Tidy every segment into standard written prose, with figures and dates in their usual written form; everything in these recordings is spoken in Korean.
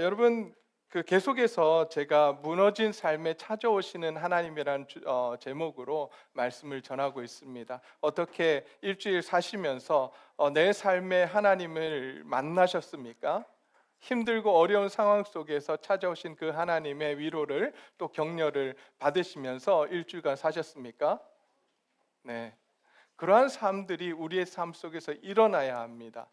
여러분 계속해서 제가 무너진 삶에 찾아오시는 하나님이라는 제목으로 말씀을 전하고 있습니다. 어떻게 일주일 사시면서 내 삶의 하나님을 만나셨습니까? 힘들고 어려운 상황 속에서 찾아오신 그 하나님의 위로를 또 격려를 받으시면서 일주일간 사셨습니까? 네. 그러한 삶들이 우리의 삶 속에서 일어나야 합니다.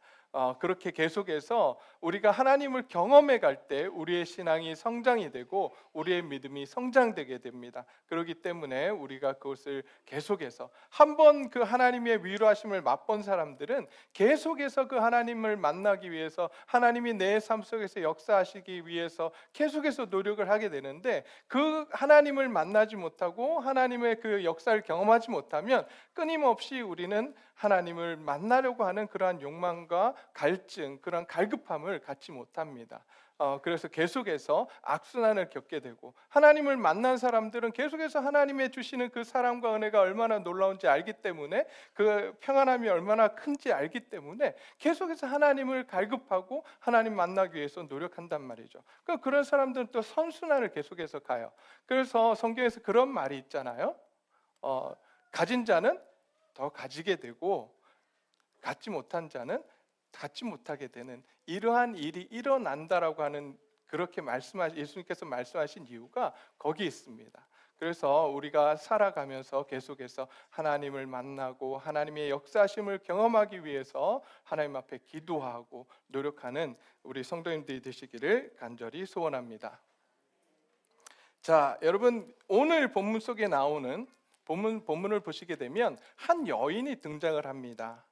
그렇게 계속해서 우리가 하나님을 경험해 갈 때 우리의 신앙이 성장이 되고 우리의 믿음이 성장되게 됩니다. 그렇기 때문에 우리가 그것을 계속해서 한번 그 하나님의 위로하심을 맛본 사람들은 계속해서 그 하나님을 만나기 위해서, 하나님이 내 삶 속에서 역사하시기 위해서 계속해서 노력을 하게 되는데, 그 하나님을 만나지 못하고 하나님의 그 역사를 경험하지 못하면 끊임없이 우리는 하나님을 만나려고 하는 그러한 욕망과 갈증, 그런 갈급함을 갖지 못합니다. 그래서 계속해서 악순환을 겪게 되고, 하나님을 만난 사람들은 계속해서 하나님의 주시는 그 사랑과 은혜가 얼마나 놀라운지 알기 때문에, 그 평안함이 얼마나 큰지 알기 때문에 계속해서 하나님을 갈급하고 하나님 만나기 위해서 노력한단 말이죠. 그런 사람들은 또 선순환을 계속해서 가요. 그래서 성경에서 그런 말이 있잖아요. 가진 자는 더 가지게 되고 갖지 못한 자는 갖지 못하게 되는, 이러한 일이 일어난다라고 하는, 그렇게 예수님께서 말씀하신 이유가 거기 있습니다. 그래서 우리가 살아가면서 계속해서 하나님을 만나고 하나님의 역사심을 경험하기 위해서 하나님 앞에 기도하고 노력하는 우리 성도님들이 되시기를 간절히 소원합니다. 여러분, 오늘 본문 속에 나오는 본문을 보시게 되면 한 여인이 등장을 합니다.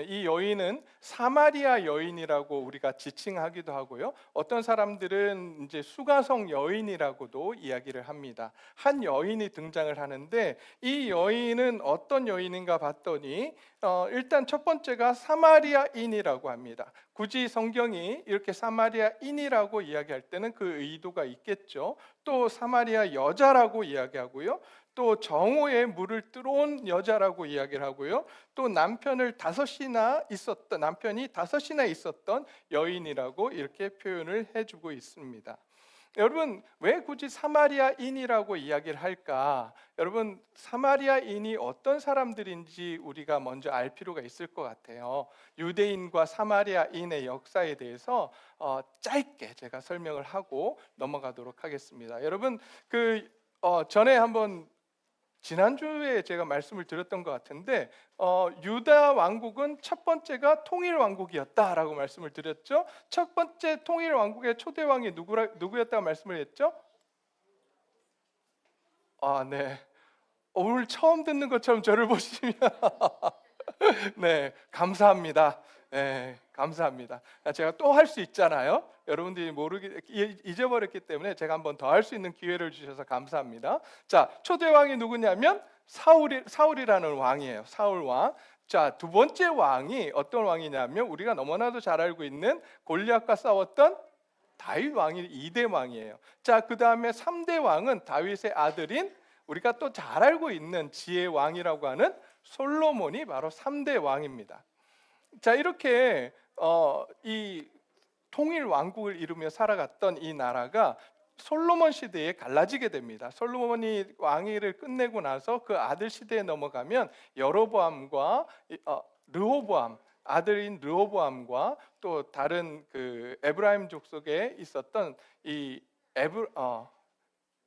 이 여인은 사마리아 여인이라고 우리가 지칭하기도 하고요. 어떤 사람들은 이제 수가성 여인이라고도 이야기를 합니다. 한 여인이 등장을 하는데, 이 여인은 어떤 여인인가 봤더니 일단 첫 번째가 사마리아인이라고 합니다. 굳이 성경이 이렇게 사마리아인이라고 이야기할 때는 그 의도가 있겠죠. 또 사마리아 여자라고 이야기하고요. 또 정오에 물을 들어온 여자라고 이야기를 하고요. 또 남편이 다섯이나 있었던 여인이라고 이렇게 표현을 해주고 있습니다. 여러분, 왜 굳이 사마리아인이라고 이야기를 할까? 여러분, 사마리아인이 어떤 사람들인지 우리가 먼저 알 필요가 있을 것 같아요. 유대인과 사마리아인의 역사에 대해서 짧게 제가 설명을 하고 넘어가도록 하겠습니다. 여러분, 전에 한번 지난주에 제가 말씀을 드렸던 것 같은데, 유다 왕국은 첫 번째가 통일 왕국이었다라고 말씀을 드렸죠. 첫 번째 통일 왕국의 초대 왕이 누구였다고 말씀을 했죠? 네. 오늘 처음 듣는 것처럼 저를 보시면 네, 감사합니다. 네, 감사합니다. 제가 또 할 수 있잖아요. 여러분들이 잊어버렸기 때문에 제가 한번 더 할 수 있는 기회를 주셔서 감사합니다. 초대 왕이 누구냐면 사울이라는 왕이에요. 사울 왕. 두 번째 왕이 어떤 왕이냐면 우리가 너무나도 잘 알고 있는 골리앗과 싸웠던 다윗 왕이 2대 왕이에요. 그 다음에 3대 왕은 다윗의 아들인, 우리가 또 잘 알고 있는 지혜 왕이라고 하는 솔로몬이 바로 3대 왕입니다. 이렇게 이 통일 왕국을 이루며 살아갔던 이 나라가 솔로몬 시대에 갈라지게 됩니다. 솔로몬이 왕위를 끝내고 나서 그 아들 시대에 넘어가면 여로보암과 르호보암, 아들인 르호보암과 또 다른 그 에브라임 족속에 있었던 이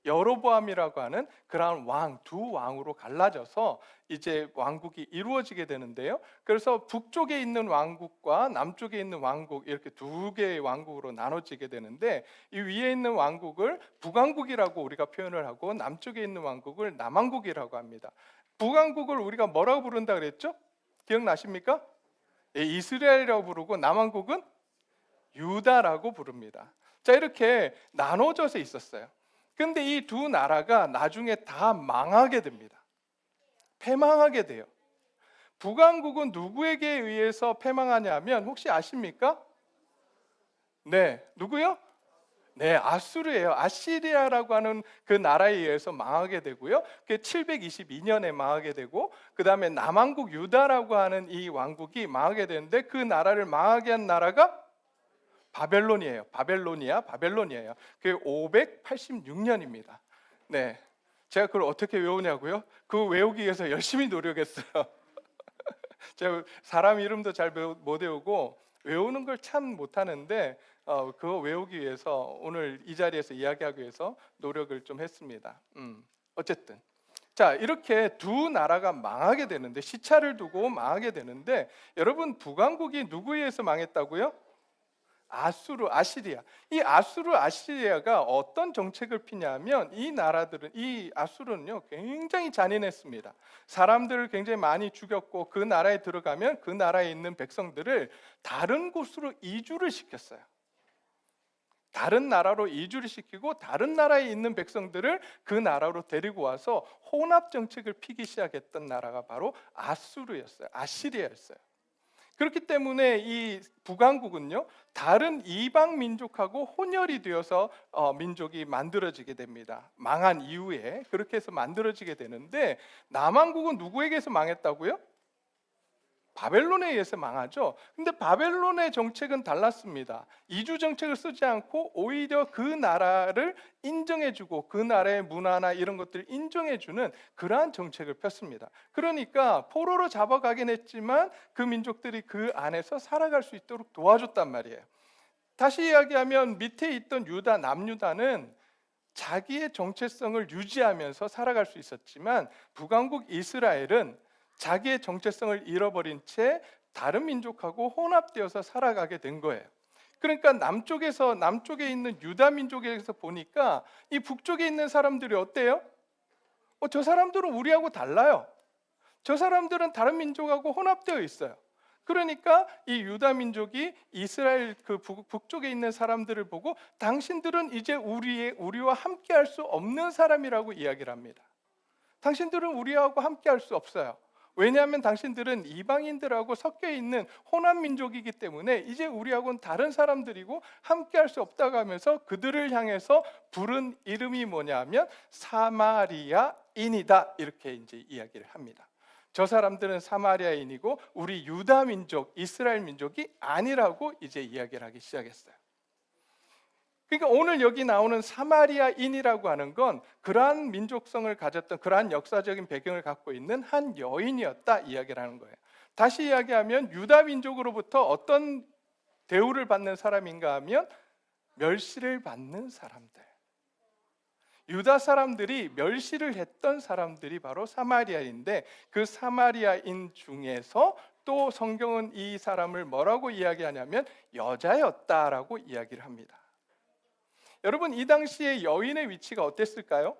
여로보암이라고 하는 그러한 두 왕으로 갈라져서 이제 왕국이 이루어지게 되는데요. 그래서 북쪽에 있는 왕국과 남쪽에 있는 왕국, 이렇게 두 개의 왕국으로 나눠지게 되는데, 이 위에 있는 왕국을 북왕국이라고 우리가 표현을 하고 남쪽에 있는 왕국을 남왕국이라고 합니다. 북왕국을 우리가 뭐라고 부른다 그랬죠? 기억나십니까? 이스라엘이라고 부르고 남왕국은 유다라고 부릅니다. 이렇게 나눠져서 있었어요. 근데 이 두 나라가 나중에 다 망하게 됩니다. 패망하게 돼요. 북왕국은 누구에게 의해서 패망하냐면 혹시 아십니까? 네, 누구요? 네, 아수르예요. 아시리아라고 하는 그 나라에 의해서 망하게 되고요. 그게 722년에 망하게 되고, 그 다음에 남왕국 유다라고 하는 이 왕국이 망하게 되는데, 그 나라를 망하게 한 나라가 바벨론이에요. 바벨론이에요. 그게 586년입니다. 네. 제가 그걸 어떻게 외우냐고요? 그거 외우기 위해서 열심히 노력했어요. 제가 사람 이름도 잘 못 외우고 외우는 걸 참 못하는데 그거 외우기 위해서 오늘 이 자리에서 이야기하기 위해서 노력을 좀 했습니다. 어쨌든 자, 이렇게 두 나라가 망하게 되는데, 시차를 두고 망하게 되는데, 여러분 북왕국이 누구에 의해서 망했다고요? 아시리아. 이 아시리아가 어떤 정책을 피냐면, 이 나라들은, 이 아수르는요 굉장히 잔인했습니다. 사람들을 굉장히 많이 죽였고, 그 나라에 들어가면 그 나라에 있는 백성들을 다른 곳으로 이주를 시켰어요. 다른 나라로 이주를 시키고 다른 나라에 있는 백성들을 그 나라로 데리고 와서 혼합 정책을 피기 시작했던 나라가 바로 아시리아였어요. 그렇기 때문에 이 북왕국은요 다른 이방 민족하고 혼혈이 되어서 민족이 만들어지게 됩니다. 망한 이후에 그렇게 해서 만들어지게 되는데, 남왕국은 누구에게서 망했다고요? 바벨론에 의해서 망하죠. 근데 바벨론의 정책은 달랐습니다. 이주 정책을 쓰지 않고 오히려 그 나라를 인정해주고 그 나라의 문화나 이런 것들을 인정해주는 그러한 정책을 폈습니다. 그러니까 포로로 잡아가긴 했지만 그 민족들이 그 안에서 살아갈 수 있도록 도와줬단 말이에요. 다시 이야기하면 밑에 있던 남유다는 자기의 정체성을 유지하면서 살아갈 수 있었지만, 북왕국 이스라엘은 자기의 정체성을 잃어버린 채 다른 민족하고 혼합되어서 살아가게 된 거예요. 그러니까 남쪽에 있는 유다 민족에서 보니까 이 북쪽에 있는 사람들이 어때요? 저 사람들은 우리하고 달라요. 저 사람들은 다른 민족하고 혼합되어 있어요. 그러니까 이 유다 민족이 이스라엘 그 북쪽에 있는 사람들을 보고 당신들은 이제 우리와 함께할 수 없는 사람이라고 이야기를 합니다. 당신들은 우리하고 함께할 수 없어요. 왜냐하면 당신들은 이방인들하고 섞여 있는 혼합 민족이기 때문에 이제 우리하고는 다른 사람들이고 함께할 수 없다고 하면서 그들을 향해서 부른 이름이 뭐냐면 사마리아인이다, 이렇게 이제 이야기를 합니다. 저 사람들은 사마리아인이고 우리 유다 민족, 이스라엘 민족이 아니라고 이제 이야기를 하기 시작했어요. 그러니까 오늘 여기 나오는 사마리아인이라고 하는 건 그러한 민족성을 가졌던, 그러한 역사적인 배경을 갖고 있는 한 여인이었다 이야기를 하는 거예요. 다시 이야기하면 유다 민족으로부터 어떤 대우를 받는 사람인가 하면 멸시를 받는 사람들, 유다 사람들이 멸시를 했던 사람들이 바로 사마리아인데, 그 사마리아인 중에서 또 성경은 이 사람을 뭐라고 이야기하냐면 여자였다라고 이야기를 합니다. 여러분, 이 당시에 여인의 위치가 어땠을까요?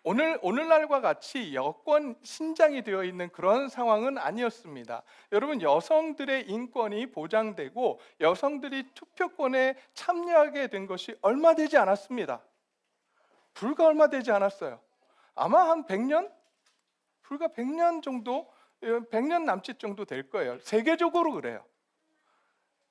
오늘날과 같이 여권 신장이 되어 있는 그런 상황은 아니었습니다. 여러분, 여성들의 인권이 보장되고 여성들이 투표권에 참여하게 된 것이 얼마 되지 않았습니다. 불과 얼마 되지 않았어요. 아마 한 100년? 불과 100년 정도, 100년 남짓 정도 될 거예요. 세계적으로 그래요.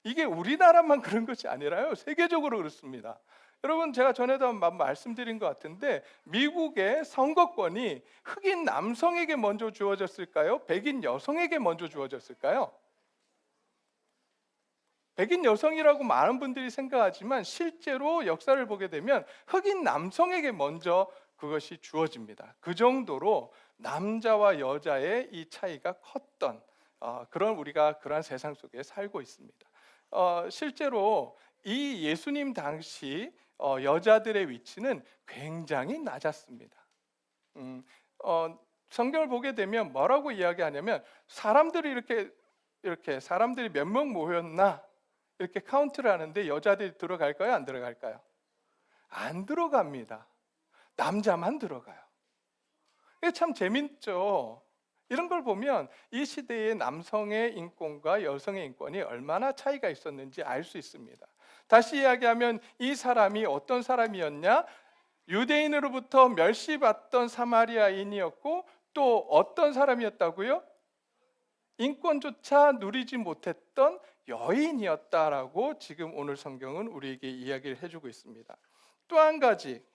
이게 우리나라만 그런 것이 아니라요, 세계적으로 그렇습니다. 여러분, 제가 전에도 한번 말씀드린 것 같은데, 미국의 선거권이 흑인 남성에게 먼저 주어졌을까요? 백인 여성에게 먼저 주어졌을까요? 백인 여성이라고 많은 분들이 생각하지만 실제로 역사를 보게 되면 흑인 남성에게 먼저 그것이 주어집니다. 그 정도로 남자와 여자의 이 차이가 컸던 우리가 그런 세상 속에 살고 있습니다. 실제로 이 예수님 당시 여자들의 위치는 굉장히 낮았습니다. 성경을 보게 되면 뭐라고 이야기하냐면, 사람들이 이렇게 사람들이 몇 명 모였나 이렇게 카운트를 하는데 여자들이 들어갈까요? 안 들어갈까요? 안 들어갑니다. 남자만 들어가요. 이게 참 재밌죠. 이런 걸 보면 이 시대의 남성의 인권과 여성의 인권이 얼마나 차이가 있었는지 알 수 있습니다. 다시 이야기하면 이 사람이 어떤 사람이었냐? 유대인으로부터 멸시받던 사마리아인이었고, 또 어떤 사람이었다고요? 인권조차 누리지 못했던 여인이었다라고 지금 오늘 성경은 우리에게 이야기를 해주고 있습니다. 또 한 가지,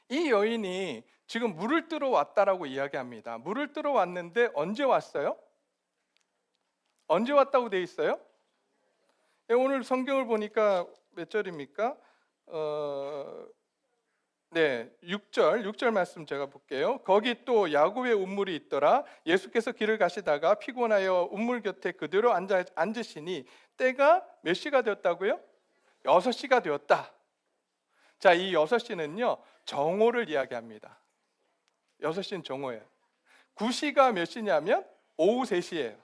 이 여인이 지금 물을 뜨러 왔다라고 이야기합니다. 물을 뜨러 왔는데 언제 왔어요? 언제 왔다고 돼 있어요? 네, 오늘 성경을 보니까 몇 절입니까? 어, 네, 6절 말씀 제가 볼게요. 거기 또 야곱의 운물이 있더라. 예수께서 길을 가시다가 피곤하여 운물 곁에 그대로 앉으시니 때가 몇 시가 되었다고요? 6시가 되었다. 자, 이 6시는요, 정오를 이야기합니다. 6시는 정오예요. 9시가 몇 시냐면 오후 3시예요.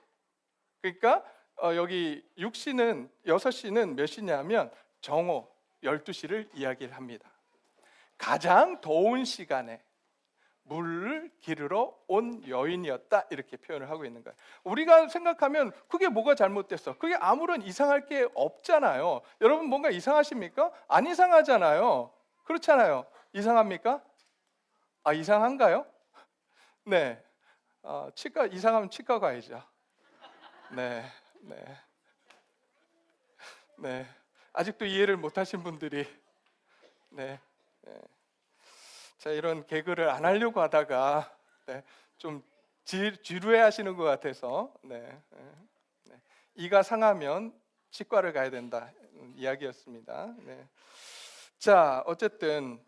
그러니까 여기 6시는 몇 시냐면 정오 12시를 이야기를 합니다. 가장 더운 시간에 물을 기르러 온 여인이었다, 이렇게 표현을 하고 있는 거예요. 우리가 생각하면 그게 뭐가 잘못됐어? 그게 아무런 이상할 게 없잖아요. 여러분 뭔가 이상하십니까? 안 이상하잖아요. 그렇잖아요. 이상합니까? 아, 이상한가요? 네. 치과 이상하면 치과 가야죠. 네, 네, 네. 아직도 이해를 못하신 분들이, 네, 네. 자, 이런 개그를 안 하려고 하다가, 네, 좀 지루해하시는 것 같아서, 네, 네, 네. 이가 상하면 치과를 가야 된다 이야기였습니다. 네. 자, 어쨌든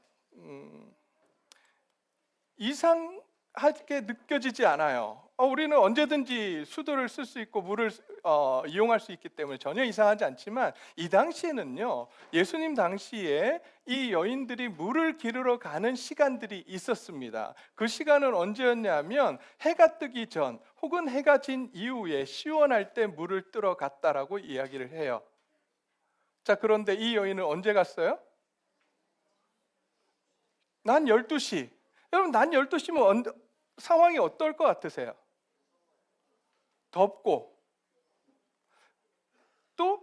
이상하게 느껴지지 않아요. 우리는 언제든지 수도를 쓸 수 있고 물을 이용할 수 있기 때문에 전혀 이상하지 않지만, 이 당시에는요, 예수님 당시에 이 여인들이 물을 기르러 가는 시간들이 있었습니다. 그 시간은 언제였냐면 해가 뜨기 전 혹은 해가 진 이후에 시원할 때 물을 뜨러 갔다라고 이야기를 해요. 자, 그런데 이 여인은 언제 갔어요? 난 12시. 여러분, 난 12시면 상황이 어떨 것 같으세요? 덥고, 또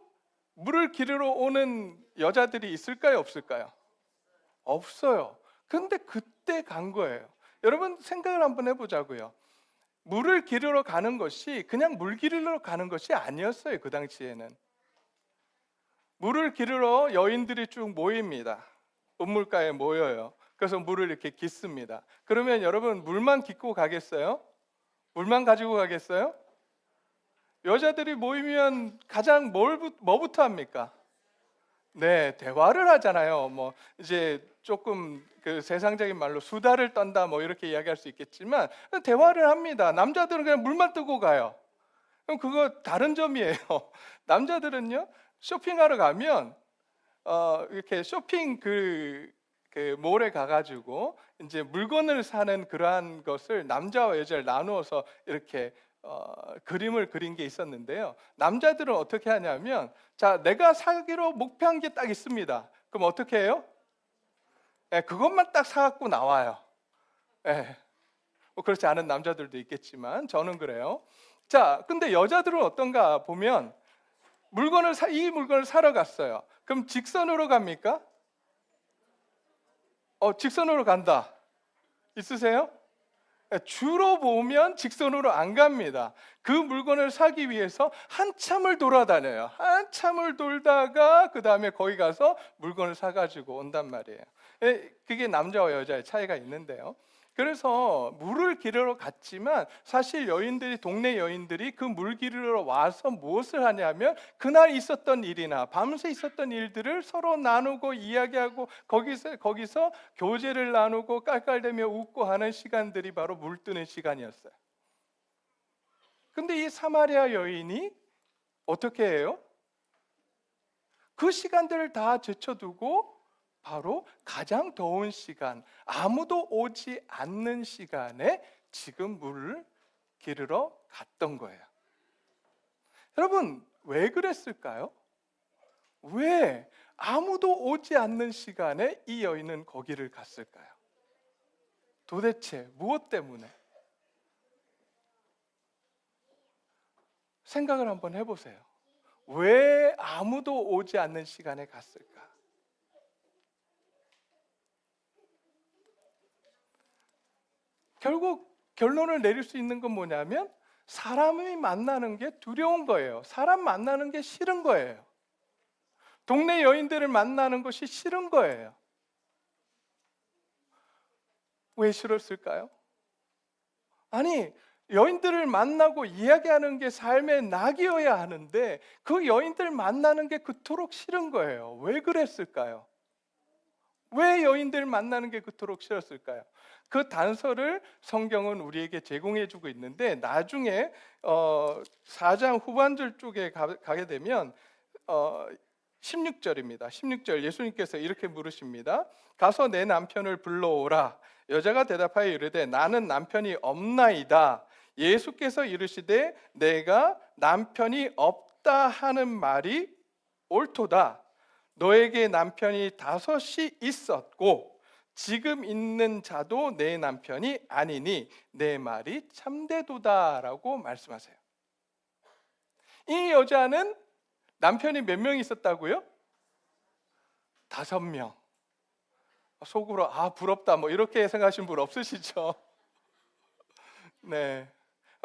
물을 기르러 오는 여자들이 있을까요, 없을까요? 없어요. 근데 그때 간 거예요. 여러분 생각을 한번 해보자고요. 물을 기르러 가는 것이 그냥 물 기르러 가는 것이 아니었어요. 그 당시에는 물을 기르러 여인들이 쭉 모입니다. 우물가에 모여요. 그래서 물을 이렇게 깃습니다. 그러면 여러분 물만 깃고 가겠어요? 물만 가지고 가겠어요? 여자들이 모이면 가장 뭐부터 합니까? 네, 대화를 하잖아요. 뭐 이제 조금 그 세상적인 말로 수다를 떤다 뭐 이렇게 이야기할 수 있겠지만 대화를 합니다. 남자들은 그냥 물만 뜨고 가요. 그럼 그거 다른 점이에요. 남자들은요, 쇼핑하러 가면 이렇게 쇼핑 그 몰에 가가지고 이제 물건을 사는 그러한 것을 남자와 여자를 나누어서 이렇게 그림을 그린 게 있었는데요. 남자들은 어떻게 하냐면, 자, 내가 사기로 목표한 게 딱 있습니다. 그럼 어떻게 해요? 그것만 딱 사갖고 나와요. 뭐 그렇지 않은 남자들도 있겠지만 저는 그래요. 자, 근데 여자들은 어떤가 보면 이 물건을 사러 갔어요. 그럼 직선으로 갑니까? 직선으로 간다. 있으세요? 주로 보면 직선으로 안 갑니다. 그 물건을 사기 위해서 한참을 돌아다녀요. 한참을 돌다가 그 다음에 거기 가서 물건을 사가지고 온단 말이에요. 그게 남자와 여자의 차이가 있는데요. 그래서 물을 기르러 갔지만 사실 동네 여인들이 그 물 기르러 와서 무엇을 하냐면 그날 있었던 일이나 밤새 있었던 일들을 서로 나누고 이야기하고 거기서 교제를 나누고 깔깔대며 웃고 하는 시간들이 바로 물 뜨는 시간이었어요. 근데 이 사마리아 여인이 어떻게 해요? 그 시간들을 다 제쳐두고 바로 가장 더운 시간, 아무도 오지 않는 시간에 지금 물을 기르러 갔던 거예요. 여러분, 왜 그랬을까요? 왜 아무도 오지 않는 시간에 이 여인은 거기를 갔을까요? 도대체 무엇 때문에? 생각을 한번 해보세요. 왜 아무도 오지 않는 시간에 갔을까? 결국 결론을 내릴 수 있는 건 뭐냐면 사람이 만나는 게 두려운 거예요. 사람 만나는 게 싫은 거예요. 동네 여인들을 만나는 것이 싫은 거예요. 왜 싫었을까요? 아니, 여인들을 만나고 이야기하는 게 삶의 낙이어야 하는데 그 여인들 만나는 게 그토록 싫은 거예요. 왜 그랬을까요? 왜 여인들 만나는 게 그토록 싫었을까요? 그 단서를 성경은 우리에게 제공해 주고 있는데 나중에 4장 후반절 쪽에 가게 되면 16절입니다. 16절 예수님께서 이렇게 물으십니다. 가서 내 남편을 불러오라. 여자가 대답하여 이르되 나는 남편이 없나이다. 예수께서 이르시되 내가 남편이 없다 하는 말이 옳도다. 너에게 남편이 5이 있었고 지금 있는 자도 내 남편이 아니니 내 말이 참되도다라고 말씀하세요. 이 여자는 남편이 몇 명 있었다고요? 5명. 속으로 부럽다 뭐 이렇게 생각하신 분 없으시죠? 네.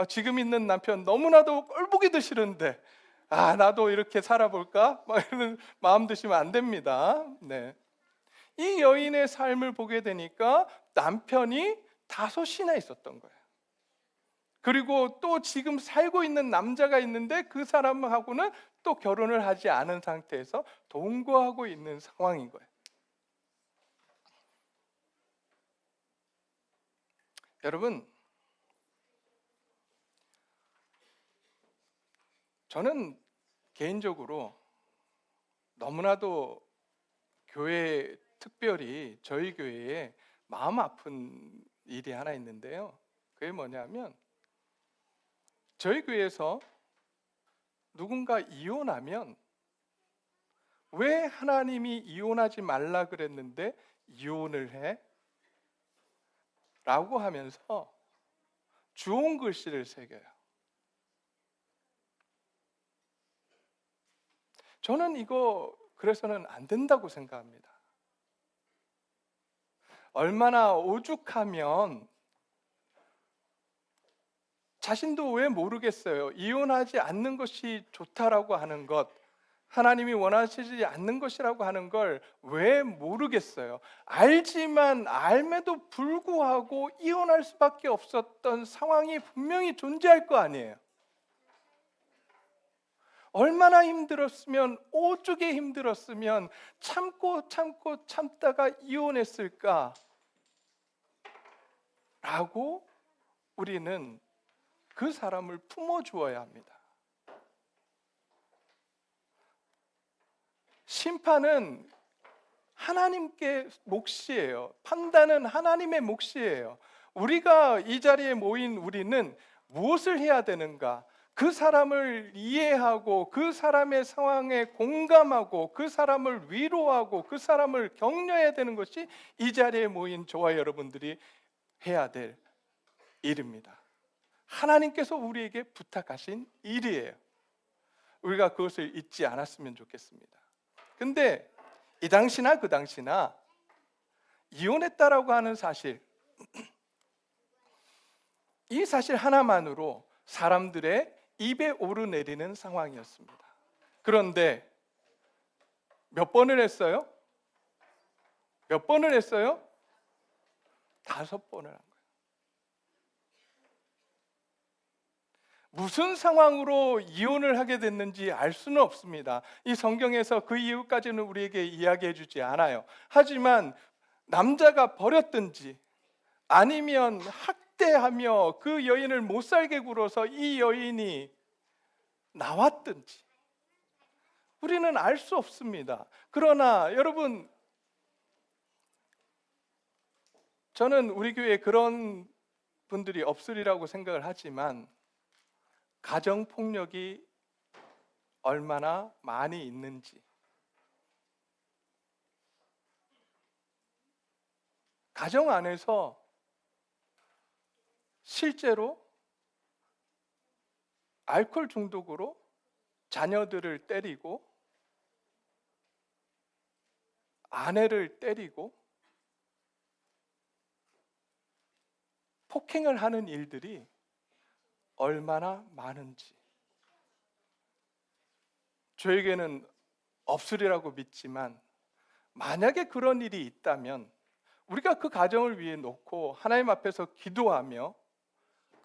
지금 있는 남편 너무나도 꼴보기도 싫은데 나도 이렇게 살아볼까? 막 이런 마음 드시면 안 됩니다. 네. 이 여인의 삶을 보게 되니까 남편이 5이나 있었던 거예요. 그리고 또 지금 살고 있는 남자가 있는데 그 사람하고는 또 결혼을 하지 않은 상태에서 동거하고 있는 상황인 거예요. 여러분, 저는 개인적으로 너무나도 교회, 특별히 저희 교회에 마음 아픈 일이 하나 있는데요. 그게 뭐냐면 저희 교회에서 누군가 이혼하면 왜 하나님이 이혼하지 말라 그랬는데 이혼을 해? 라고 하면서 주홍 글씨를 새겨요. 저는 이거 그래서는 안 된다고 생각합니다. 얼마나 오죽하면 자신도 왜 모르겠어요. 이혼하지 않는 것이 좋다라고 하는 것, 하나님이 원하시지 않는 것이라고 하는 걸 왜 모르겠어요. 알지만 알매도 불구하고 이혼할 수밖에 없었던 상황이 분명히 존재할 거 아니에요. 얼마나 힘들었으면, 오죽에 힘들었으면 참고 참다가 이혼했을까? 라고 우리는 그 사람을 품어주어야 합니다. 심판은 하나님께 몫이에요. 판단은 하나님의 몫이에요. 우리가 이 자리에 모인 우리는 무엇을 해야 되는가? 그 사람을 이해하고 그 사람의 상황에 공감하고 그 사람을 위로하고 그 사람을 격려해야 되는 것이 이 자리에 모인 저와 여러분들이 해야 될 일입니다. 하나님께서 우리에게 부탁하신 일이에요. 우리가 그것을 잊지 않았으면 좋겠습니다. 근데 이 당시나 그 당시나 이혼했다라고 하는 사실, 이 사실 하나만으로 사람들의 입에 오르내리는 상황이었습니다. 그런데 몇 번을 했어요? 몇 번을 했어요? 5번을 한 거예요. 무슨 상황으로 이혼을 하게 됐는지 알 수는 없습니다. 이 성경에서 그 이유까지는 우리에게 이야기해 주지 않아요. 하지만 남자가 버렸든지 아니면 학대하며 그 여인을 못 살게 굴어서 이 여인이 나왔든지 우리는 알 수 없습니다. 그러나 여러분, 저는 우리 교회에 그런 분들이 없으리라고 생각을 하지만 가정폭력이 얼마나 많이 있는지, 가정 안에서 실제로 알코올 중독으로 자녀들을 때리고 아내를 때리고 폭행을 하는 일들이 얼마나 많은지, 저에게는 없으리라고 믿지만 만약에 그런 일이 있다면 우리가 그 가정을 위해 놓고 하나님 앞에서 기도하며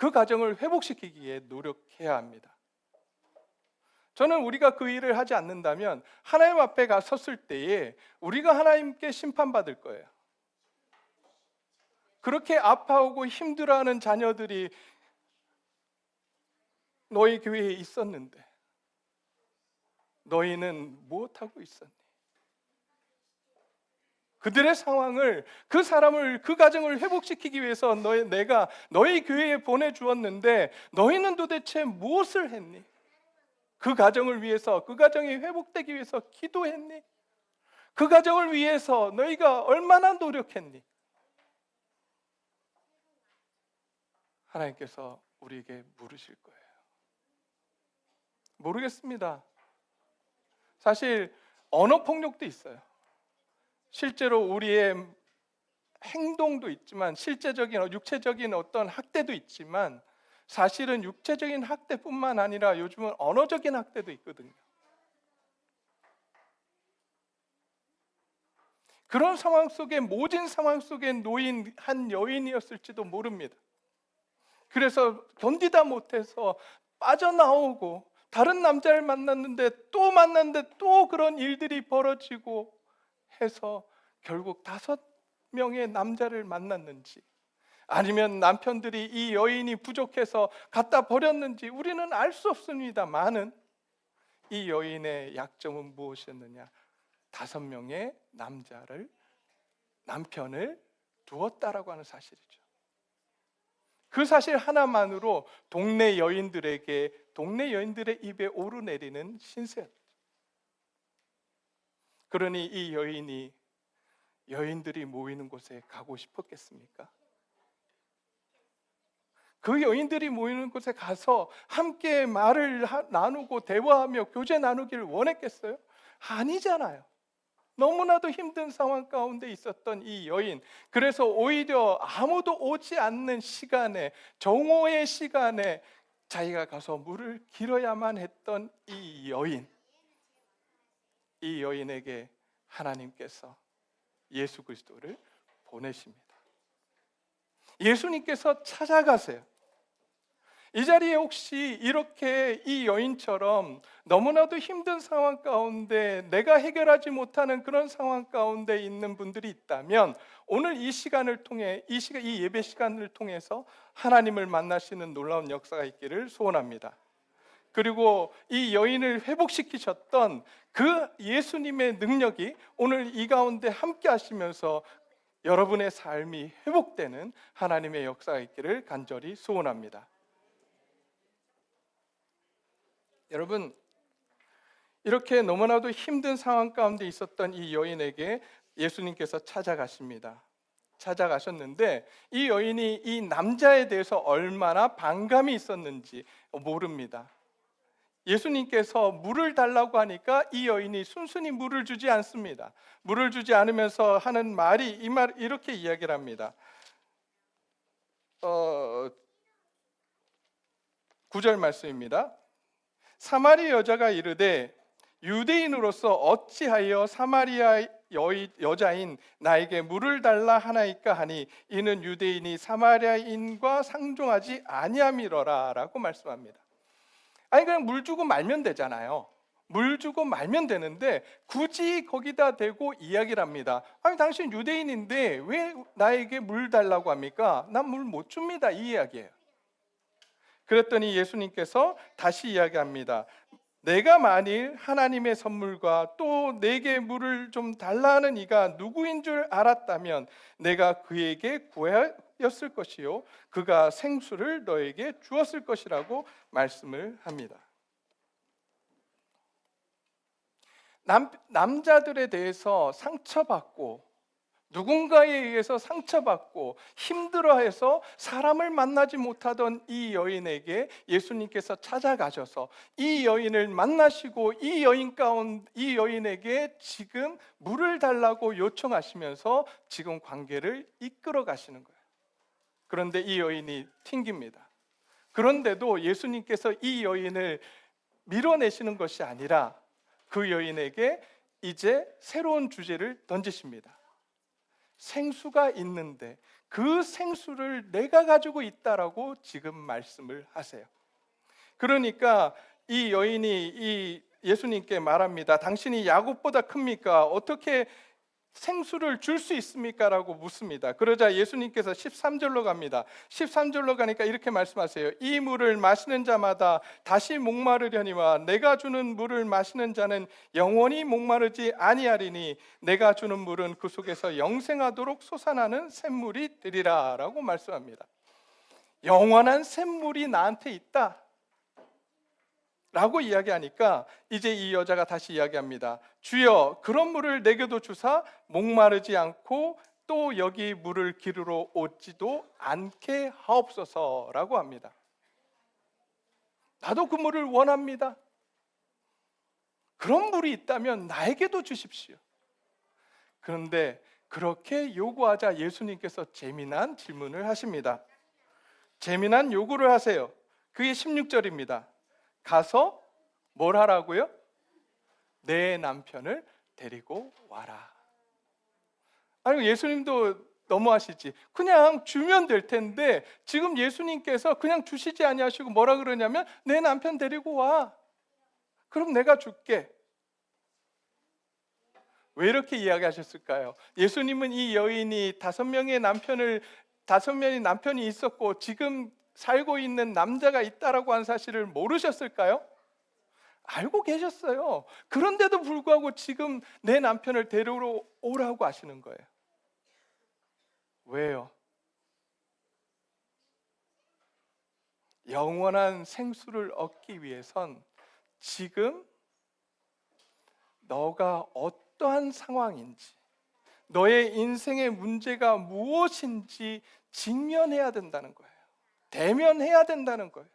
그 가정을 회복시키기 위해 노력해야 합니다. 저는 우리가 그 일을 하지 않는다면 하나님 앞에 섰을 때에 우리가 하나님께 심판받을 거예요. 그렇게 아파하고 힘들어하는 자녀들이 너희 교회에 있었는데 너희는 무엇하고 있었니? 그들의 상황을, 그 사람을, 그 가정을 회복시키기 위해서 내가 너희 교회에 보내주었는데 너희는 도대체 무엇을 했니? 그 가정을 위해서, 그 가정이 회복되기 위해서 기도했니? 그 가정을 위해서 너희가 얼마나 노력했니? 하나님께서 우리에게 물으실 거예요. 모르겠습니다. 사실 언어 폭력도 있어요. 실제로 우리의 행동도 있지만 실제적인 육체적인 어떤 학대도 있지만 사실은 육체적인 학대뿐만 아니라 요즘은 언어적인 학대도 있거든요. 그런 상황 속에, 모진 상황 속에 놓인 한 여인이었을지도 모릅니다. 그래서 견디다 못해서 빠져나오고 다른 남자를 만났는데 또 그런 일들이 벌어지고 해서 결국 5명의 남자를 만났는지, 아니면 남편들이 이 여인이 부족해서 갖다 버렸는지 우리는 알 수 없습니다만은 이 여인의 약점은 무엇이었느냐? 5명의 남편을 두었다라고 하는 사실이죠. 그 사실 하나만으로 동네 여인들의 입에 오르내리는 신세였죠. 그러니 이 여인이 여인들이 모이는 곳에 가고 싶었겠습니까? 그 여인들이 모이는 곳에 가서 함께 말을 나누고 대화하며 교제 나누기를 원했겠어요? 아니잖아요. 너무나도 힘든 상황 가운데 있었던 이 여인, 그래서 오히려 아무도 오지 않는 시간에, 정오의 시간에 자기가 가서 물을 길어야만 했던 이 여인에게 하나님께서 예수 그리스도를 보내십니다. 예수님께서 찾아가세요. 이 자리에 혹시 이렇게 이 여인처럼 너무나도 힘든 상황 가운데 내가 해결하지 못하는 그런 상황 가운데 있는 분들이 있다면 오늘 이 시간을 통해 이 예배 시간을 통해서 하나님을 만나시는 놀라운 역사가 있기를 소원합니다. 그리고 이 여인을 회복시키셨던 그 예수님의 능력이 오늘 이 가운데 함께 하시면서 여러분의 삶이 회복되는 하나님의 역사가 있기를 간절히 소원합니다. 여러분, 이렇게 너무나도 힘든 상황 가운데 있었던 이 여인에게 예수님께서 찾아가셨는데 이 여인이 이 남자에 대해서 얼마나 반감이 있었는지 모릅니다. 예수님께서 물을 달라고 하니까 이 여인이 순순히 물을 주지 않습니다. 물을 주지 않으면서 하는 말이 이렇게 이야기를 합니다. 9절 말씀입니다. 사마리 여자가 이르되 유대인으로서 어찌하여 사마리아 여자인 나에게 물을 달라 하나이까 하니 이는 유대인이 사마리아인과 상종하지 아니함이로라 라고 말씀합니다. 아니 그냥 물 주고 말면 되잖아요. 물 주고 말면 되는데 굳이 거기다 대고 이야기를 합니다. 아니 당신 유대인인데 왜 나에게 물 달라고 합니까? 난 물 못 줍니다, 이 이야기예요. 그랬더니 예수님께서 다시 이야기합니다. 내가 만일 하나님의 선물과 또 내게 물을 좀 달라는 이가 누구인 줄 알았다면 내가 그에게 구하였을 것이요 그가 생수를 너에게 주었을 것이라고 말씀을 합니다. 남자들에 대해서 상처받고 누군가에 의해서 상처받고 힘들어해서 사람을 만나지 못하던 이 여인에게 예수님께서 찾아가셔서 이 여인을 만나시고 이 여인에게 지금 물을 달라고 요청하시면서 지금 관계를 이끌어 가시는 거예요. 그런데 이 여인이 튕깁니다. 그런데도 예수님께서 이 여인을 밀어내시는 것이 아니라 그 여인에게 이제 새로운 주제를 던지십니다. 생수가 있는데 그 생수를 내가 가지고 있다라고 지금 말씀을 하세요. 그러니까 이 여인이 이 예수님께 말합니다. 당신이 야곱보다 큽니까? 어떻게 생수를 줄 수 있습니까? 라고 묻습니다. 그러자 예수님께서 13절로 갑니다. 13절로 가니까 이렇게 말씀하세요. 이 물을 마시는 자마다 다시 목마르려니와 내가 주는 물을 마시는 자는 영원히 목마르지 아니하리니 내가 주는 물은 그 속에서 영생하도록 솟아나는 샘물이 되리라 라고 말씀합니다. 영원한 샘물이 나한테 있다 라고 이야기하니까 이제 이 여자가 다시 이야기합니다. 주여, 그런 물을 내게도 주사 목마르지 않고 또 여기 물을 기르러 오지도 않게 하옵소서라고 합니다. 나도 그 물을 원합니다. 그런 물이 있다면 나에게도 주십시오. 그런데 그렇게 요구하자 예수님께서 재미난 질문을 하십니다. 재미난 요구를 하세요. 그게 16절입니다. 가서 뭘 하라고요? 내 남편을 데리고 와라. 아니, 예수님도 너무하시지. 그냥 주면 될 텐데 지금 예수님께서 그냥 주시지 아니하시고 뭐라 그러냐면 내 남편 데리고 와. 그럼 내가 줄게. 왜 이렇게 이야기하셨을까요? 예수님은 이 여인이 5명의 남편이 있었고 지금 살고 있는 남자가 있다라고 한 사실을 모르셨을까요? 알고 계셨어요. 그런데도 불구하고 지금 내 남편을 데리러 오라고 하시는 거예요. 왜요? 영원한 생수를 얻기 위해선 지금 너가 어떠한 상황인지, 너의 인생의 문제가 무엇인지 직면해야 된다는 거예요. 대면해야 된다는 거예요.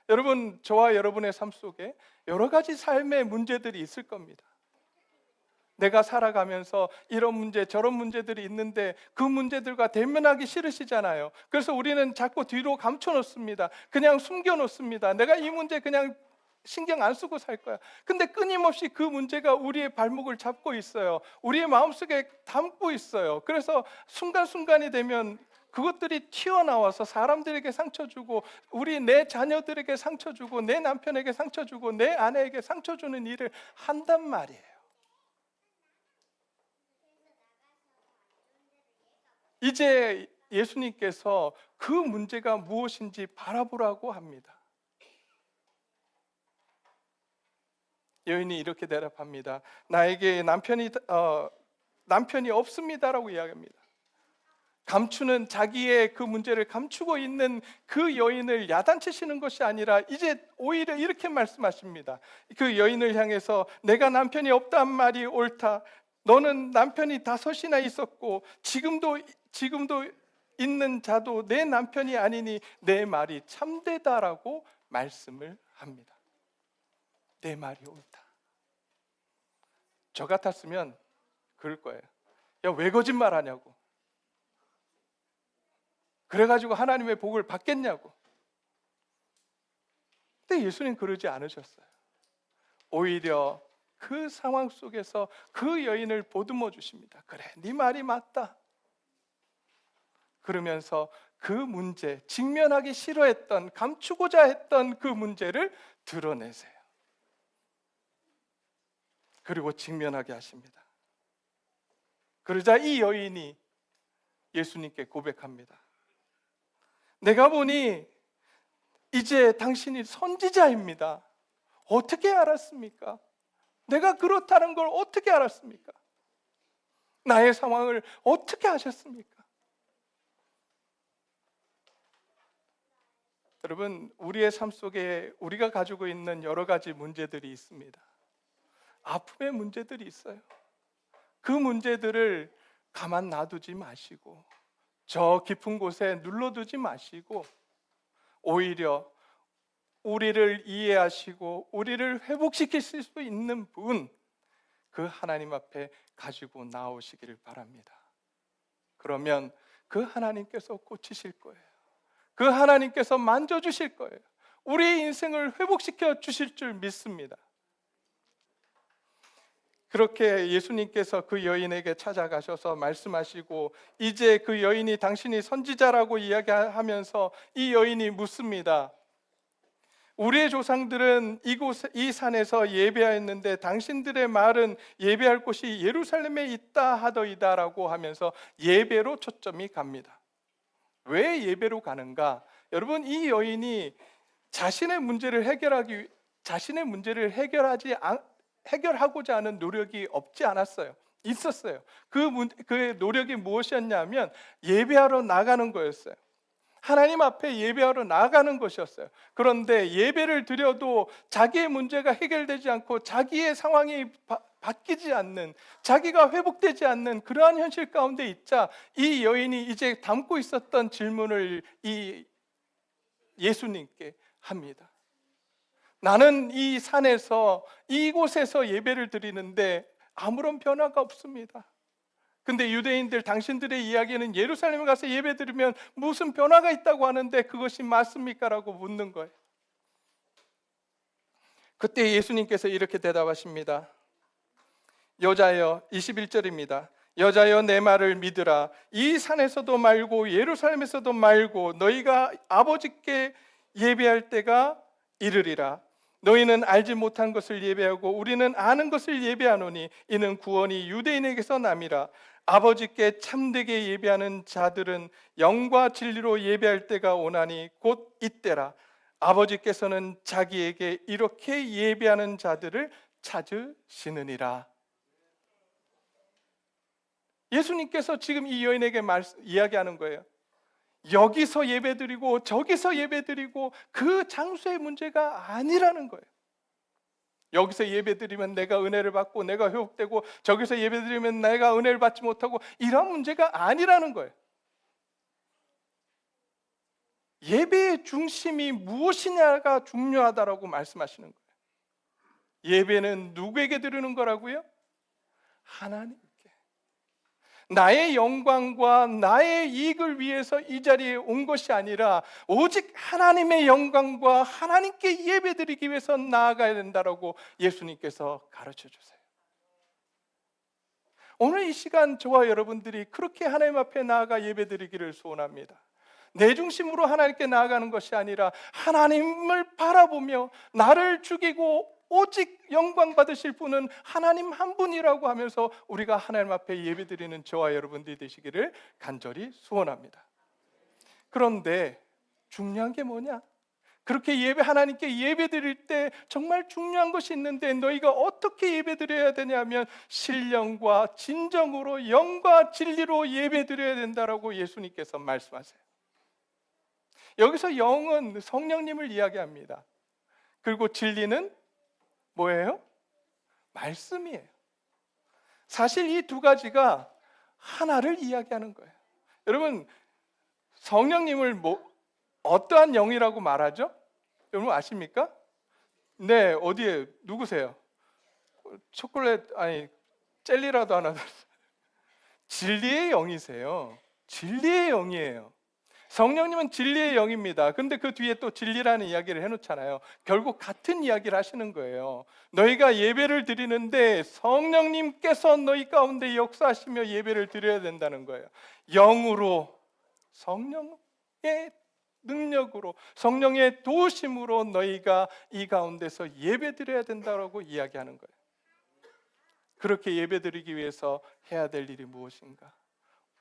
여러분, 저와 여러분의 삶 속에 여러 가지 삶의 문제들이 있을 겁니다. 내가 살아가면서 이런 문제 저런 문제들이 있는데 그 문제들과 대면하기 싫으시잖아요. 그래서 우리는 자꾸 뒤로 감춰 놓습니다. 그냥 숨겨 놓습니다. 내가 이 문제 그냥 신경 안 쓰고 살 거야. 근데 끊임없이 그 문제가 우리의 발목을 잡고 있어요. 우리의 마음속에 담고 있어요. 그래서 순간순간이 되면 그것들이 튀어나와서 사람들에게 상처 주고 내 자녀들에게 상처 주고 내 남편에게 상처 주고 내 아내에게 상처 주는 일을 한단 말이에요. 이제 예수님께서 그 문제가 무엇인지 바라보라고 합니다. 여인이 이렇게 대답합니다. 나에게 남편이 없습니다라고 이야기합니다. 감추는 자기의 그 문제를 감추고 있는 그 여인을 야단치시는 것이 아니라 이제 오히려 이렇게 말씀하십니다. 그 여인을 향해서 내가 남편이 없단 말이 옳다. 너는 남편이 5이나 있었고 지금도 있는 자도 내 남편이 아니니 내 말이 참되다라고 말씀을 합니다. 내 말이 옳다. 저 같았으면 그럴 거예요. 야, 왜 거짓말하냐고. 그래가지고 하나님의 복을 받겠냐고. 근데 예수님 그러지 않으셨어요. 오히려 그 상황 속에서 그 여인을 보듬어 주십니다. 그래, 네 말이 맞다. 그러면서 그 문제, 직면하기 싫어했던, 감추고자 했던 그 문제를 드러내세요. 그리고 직면하게 하십니다. 그러자 이 여인이 예수님께 고백합니다. 내가 보니 이제 당신이 선지자입니다. 어떻게 알았습니까? 내가 그렇다는 걸 어떻게 알았습니까? 나의 상황을 어떻게 아셨습니까? 여러분, 우리의 삶 속에 우리가 가지고 있는 여러 가지 문제들이 있습니다. 아픔의 문제들이 있어요. 그 문제들을 가만 놔두지 마시고 저 깊은 곳에 눌러두지 마시고 오히려 우리를 이해하시고 우리를 회복시키실 수 있는 분, 그 하나님 앞에 가지고 나오시기를 바랍니다. 그러면 그 하나님께서 고치실 거예요. 그 하나님께서 만져주실 거예요. 우리의 인생을 회복시켜 주실 줄 믿습니다. 그렇게 예수님께서 그 여인에게 찾아가셔서 말씀하시고, 이제 그 여인이 당신이 선지자라고 이야기하면서 이 여인이 묻습니다. 우리의 조상들은 이 산에서 예배하였는데 당신들의 말은 예배할 곳이 예루살렘에 있다 하더이다라고 하면서 예배로 초점이 갑니다. 왜 예배로 가는가? 여러분, 이 여인이 자신의 문제를 해결하고자 하는 노력이 없지 않았어요. 있었어요. 그의 노력이 무엇이었냐면 예배하러 나가는 거였어요. 하나님 앞에 예배하러 나가는 것이었어요. 그런데 예배를 드려도 자기의 문제가 해결되지 않고 자기의 상황이 바뀌지 않는, 자기가 회복되지 않는 그러한 현실 가운데 있자 이 여인이 이제 담고 있었던 질문을 이 예수님께 합니다. 나는 이 산에서 이곳에서 예배를 드리는데 아무런 변화가 없습니다. 근데 유대인들, 당신들의 이야기는 예루살렘에 가서 예배 드리면 무슨 변화가 있다고 하는데 그것이 맞습니까? 라고 묻는 거예요. 그때 예수님께서 이렇게 대답하십니다. 여자여, 21절입니다. 여자여, 내 말을 믿으라. 이 산에서도 말고 예루살렘에서도 말고 너희가 아버지께 예배할 때가 이르리라. 너희는 알지 못한 것을 예배하고 우리는 아는 것을 예배하노니 이는 구원이 유대인에게서 남이라. 아버지께 참되게 예배하는 자들은 영과 진리로 예배할 때가 오나니 곧 이때라. 아버지께서는 자기에게 이렇게 예배하는 자들을 찾으시느니라. 예수님께서 지금 이 여인에게 이야기하는 거예요. 여기서 예배드리고 저기서 예배드리고 그 장소의 문제가 아니라는 거예요. 여기서 예배드리면 내가 은혜를 받고 내가 회복되고 저기서 예배드리면 내가 은혜를 받지 못하고 이런 문제가 아니라는 거예요. 예배의 중심이 무엇이냐가 중요하다라고 말씀하시는 거예요. 예배는 누구에게 드리는 거라고요? 하나님께. 나의 영광과 나의 이익을 위해서 이 자리에 온 것이 아니라 오직 하나님의 영광과 하나님께 예배드리기 위해서 나아가야 된다라고 예수님께서 가르쳐 주세요. 오늘 이 시간 저와 여러분들이 그렇게 하나님 앞에 나아가 예배드리기를 소원합니다. 내 중심으로 하나님께 나아가는 것이 아니라 하나님을 바라보며 나를 죽이고 오직 영광 받으실 분은 하나님 한 분이라고 하면서 우리가 하나님 앞에 예배드리는 저와 여러분들이 되시기를 간절히 소원합니다. 그런데 중요한 게 뭐냐? 그렇게 하나님께 예배드릴 때 정말 중요한 것이 있는데 너희가 어떻게 예배드려야 되냐면 신령과 진정으로 영과 진리로 예배드려야 된다라고 예수님께서 말씀하세요. 여기서 영은 성령님을 이야기합니다. 그리고 진리는 뭐예요? 말씀이에요. 사실 이 두 가지가 하나를 이야기하는 거예요. 여러분, 성령님을 어떠한 영이라고 말하죠? 여러분 아십니까? 네, 어디에 누구세요? 초콜릿 젤리라도 하나. 진리의 영이세요. 진리의 영이에요. 성령님은 진리의 영입니다. 근데 그 뒤에 또 진리라는 이야기를 해놓잖아요. 결국 같은 이야기를 하시는 거예요. 너희가 예배를 드리는데 성령님께서 너희 가운데 역사하시며 예배를 드려야 된다는 거예요. 영으로, 성령의 능력으로, 성령의 도우심으로 너희가 이 가운데서 예배 드려야 된다고 이야기하는 거예요. 그렇게 예배 드리기 위해서 해야 될 일이 무엇인가?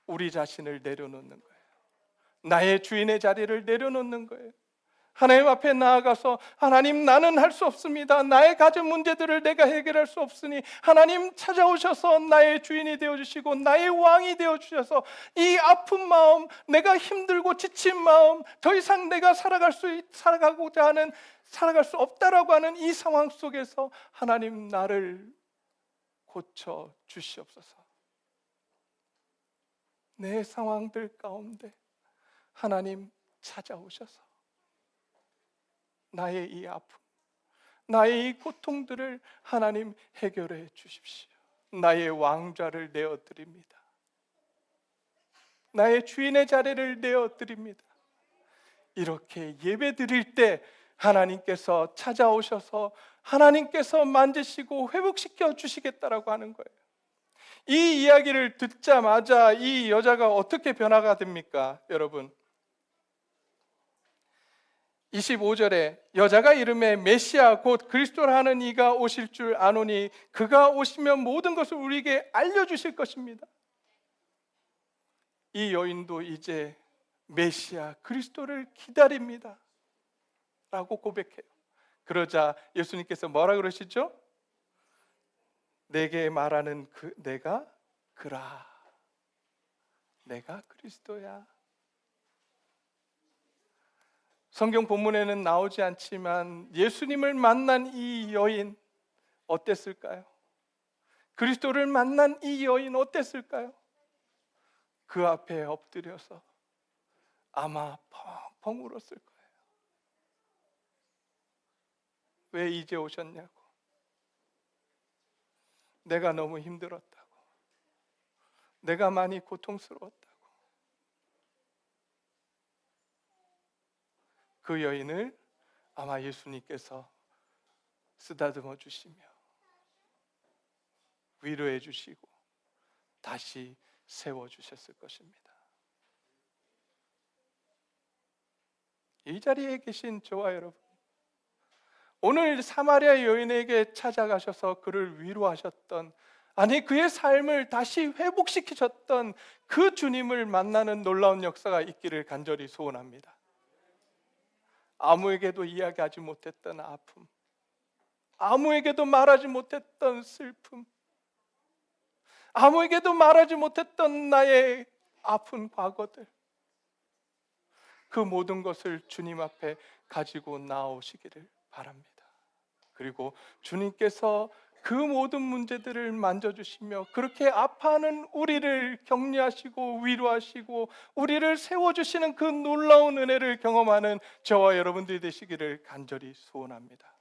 우리 자신을 내려놓는 거예요. 나의 주인의 자리를 내려놓는 거예요. 하나님 앞에 나아가서 하나님, 나는 할 수 없습니다. 나의 가진 문제들을 내가 해결할 수 없으니 하나님 찾아오셔서 나의 주인이 되어주시고 나의 왕이 되어주셔서 이 아픈 마음, 내가 힘들고 지친 마음, 더 이상 내가 살아갈 수 없다라고 하는 이 상황 속에서 하나님, 나를 고쳐 주시옵소서. 내 상황들 가운데 하나님 찾아오셔서 나의 이 아픔, 나의 이 고통들을 하나님 해결해 주십시오. 나의 왕좌를 내어드립니다. 나의 주인의 자리를 내어드립니다. 이렇게 예배 드릴 때 하나님께서 찾아오셔서 하나님께서 만지시고 회복시켜 주시겠다라고 하는 거예요. 이 이야기를 듣자마자 이 여자가 어떻게 변화가 됩니까, 여러분? 25절에 여자가 이름에 메시아 곧 그리스도라 하는 이가 오실 줄 아노니 그가 오시면 모든 것을 우리에게 알려주실 것입니다. 이 여인도 이제 메시아 그리스도를 기다립니다 라고 고백해요. 그러자 예수님께서 뭐라 그러시죠? 내게 말하는 내가 그라, 내가 그리스도야. 성경 본문에는 나오지 않지만 예수님을 만난 이 여인 어땠을까요? 그리스도를 만난 이 여인 어땠을까요? 그 앞에 엎드려서 아마 펑펑 울었을 거예요. 왜 이제 오셨냐고. 내가 너무 힘들었다고. 내가 많이 고통스러웠다고. 그 여인을 아마 예수님께서 쓰다듬어 주시며 위로해 주시고 다시 세워 주셨을 것입니다. 이 자리에 계신 저와 여러분, 오늘 사마리아 여인에게 찾아가셔서 그를 위로하셨던, 아니 그의 삶을 다시 회복시키셨던 그 주님을 만나는 놀라운 역사가 있기를 간절히 소원합니다. 아무에게도 이야기하지 못했던 아픔, 아무에게도 말하지 못했던 슬픔, 아무에게도 말하지 못했던 나의 아픈 과거들, 그 모든 것을 주님 앞에 가지고 나오시기를 바랍니다. 그리고 주님께서 그 모든 문제들을 만져주시며 그렇게 아파하는 우리를 격려하시고 위로하시고 우리를 세워주시는 그 놀라운 은혜를 경험하는 저와 여러분들이 되시기를 간절히 소원합니다.